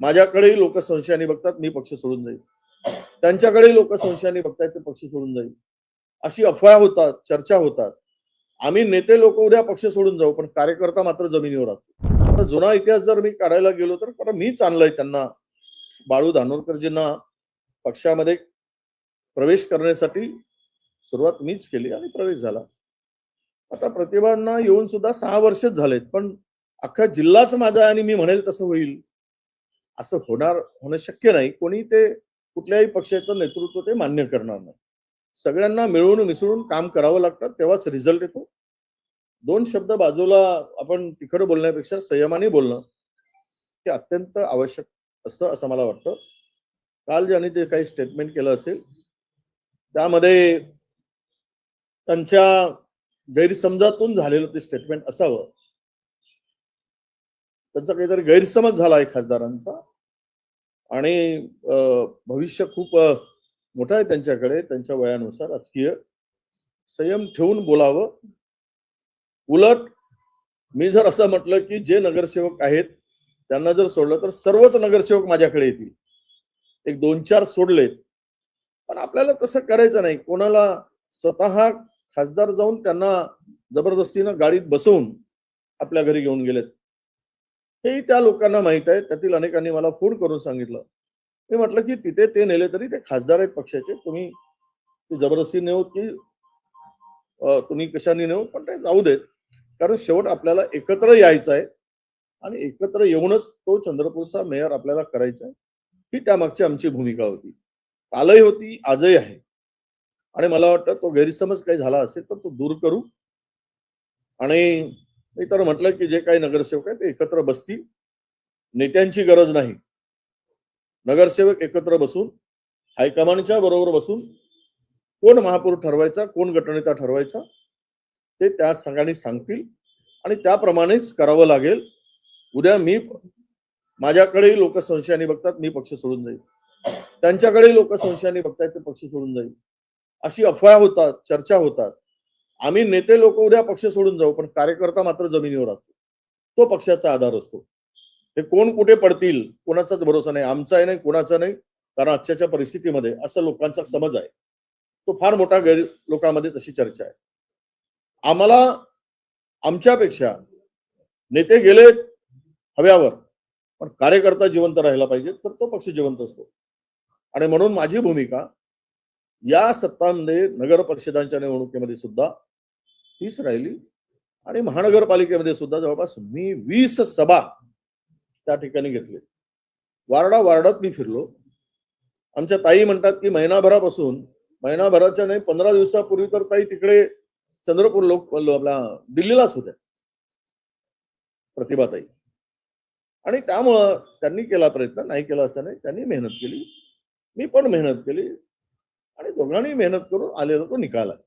माझ्याकडेही लोक संशयाने बघतात, मी पक्ष सोडून जाईल. त्यांच्याकडेही लोक संशयाने बघतायत, ते पक्ष सोडून जाईल. अशी अफवा होतात, चर्चा होतात. आम्ही नेते लोक उद्या पक्ष सोडून जाऊ, पण कार्यकर्ता मात्र जमिनीवर असतो. आता जुना इतिहास जर मी काढायला गेलो तर कारण मीच आणलंय त्यांना, बाळू धानोरकरजींना पक्षामध्ये प्रवेश करण्यासाठी सुरुवात मीच केली आणि प्रवेश झाला. आता प्रतिभांना येऊन सुद्धा 6 वर्षच झालेत, पण अख्खा जिल्हाच माझा आहे आणि मी म्हणेल तसं होईल असं होणं शक्य नाही. कोणी ते कुठल्याही पक्षाचं नेतृत्व ते मान्य करणार नाही. सगळ्यांना मिळून मिसळून काम करावं लागतं, तेव्हाच रिझल्ट येतो. 2 शब्द बाजूला आपण तिखट बोलण्यापेक्षा संयमाने बोलणं हे अत्यंत आवश्यक असतं असं मला वाटतं. काल ज्यांनी जे काही स्टेटमेंट केलं असेल त्यामध्ये त्यांच्या गैरसमजातून झालेलं ते स्टेटमेंट असावं. त्यांचा काहीतरी गैरसमज झाला आहे खासदारांचा आणि भविष्य खूप मोठं आहे त्यांच्याकडे, त्यांच्या वयानुसार राजकीय संयम ठेवून बोलावं. उलट मी जर असं म्हटलं की जे नगरसेवक आहेत त्यांना जर सोडलं तर सर्वच नगरसेवक माझ्याकडे येतील. एक 2-4 सोडलेत, पण आपल्याला तसं करायचं नाही. कोणाला स्वतः खासदार जाऊन त्यांना जबरदस्तीनं गाडीत बसवून आपल्या घरी घेऊन गेलेत. हेही त्या लोकांना माहित आहे. त्यातील अनेकांनी मला फोन करून सांगितलं. मी म्हटलं की तिथे ते नेले तरी ते खासदार आहेत पक्षाचे. तुम्ही जबरदस्ती नेऊ की तुम्ही कशाने नेऊ, पण ते जाऊ देत. कारण शेवट आपल्याला एकत्र यायचं आहे आणि एकत्र येऊनच तो चंद्रपूरचा मेयर आपल्याला करायचा आहे. ही त्यामागची आमची भूमिका होती. कालही होती, आजही आहे. आणि मला वाटतं तो गैरसमज काही झाला असेल तर तो दूर करू. आणि मी तर म्हटलं की जे काही नगरसेवक आहेत ते एकत्र बसतील. नेत्यांची गरज नाही. नगरसेवक एकत्र बसून हायकमांडच्या बरोबर बसून कोण महापौर ठरवायचा, कोण गटनेता ठरवायचा ते त्या सगळ्यांनी सांगतील आणि त्याप्रमाणेच करावं लागेल. उद्या माझ्याकडेही लोक संशयाने बघतात, मी पक्ष सोडून जाईल. त्यांच्याकडेही लोक संशयाने बघतायत, ते पक्ष सोडून जाईल. अशी अफवा होतात, चर्चा होतात. आम्ही नेते लोक उद्या पक्ष सोडून जाऊ, पण कार्यकर्ता मात्र जमिनीवर असतो. तो पक्षाचा आधार असतो. हे कोण कुठे पडतील कोणाचाच भरोसा नाही. आमचाही नाही, कोणाचा नाही. कारण आजच्या परिस्थितीमध्ये असं लोकांचा समज आहे. तो फार मोठा लोकांमध्ये तशी चर्चा आहे. आम्हाला आमच्यापेक्षा नेते गेलेत हव्यावर, पण कार्यकर्ता जिवंत राहिला पाहिजे, तर तो पक्ष जिवंत असतो. आणि म्हणून माझी भूमिका या सत्तांमध्ये नगर परिषदांच्या निवडणुकीमध्ये सुद्धा तीच राहिली आणि महानगरपालिकेमध्ये सुद्धा जवळपास मी 20 सभा त्या ठिकाणी घेतली. वार्डात मी फिरलो. आमच्या ताई म्हणतात की महिनाभराच्या नाही 15 दिवसापूर्वी तर ताई तिकडे चंद्रपूर आपला दिल्लीलाच होत्या, प्रतिभाताई. आणि त्यामुळं त्यांनी केला प्रयत्न, नाही केला असं नाही. त्यांनी मेहनत केली, मी पण मेहनत केली आणि दोघांनी मेहनत करून आलेला तो निकाल आहे.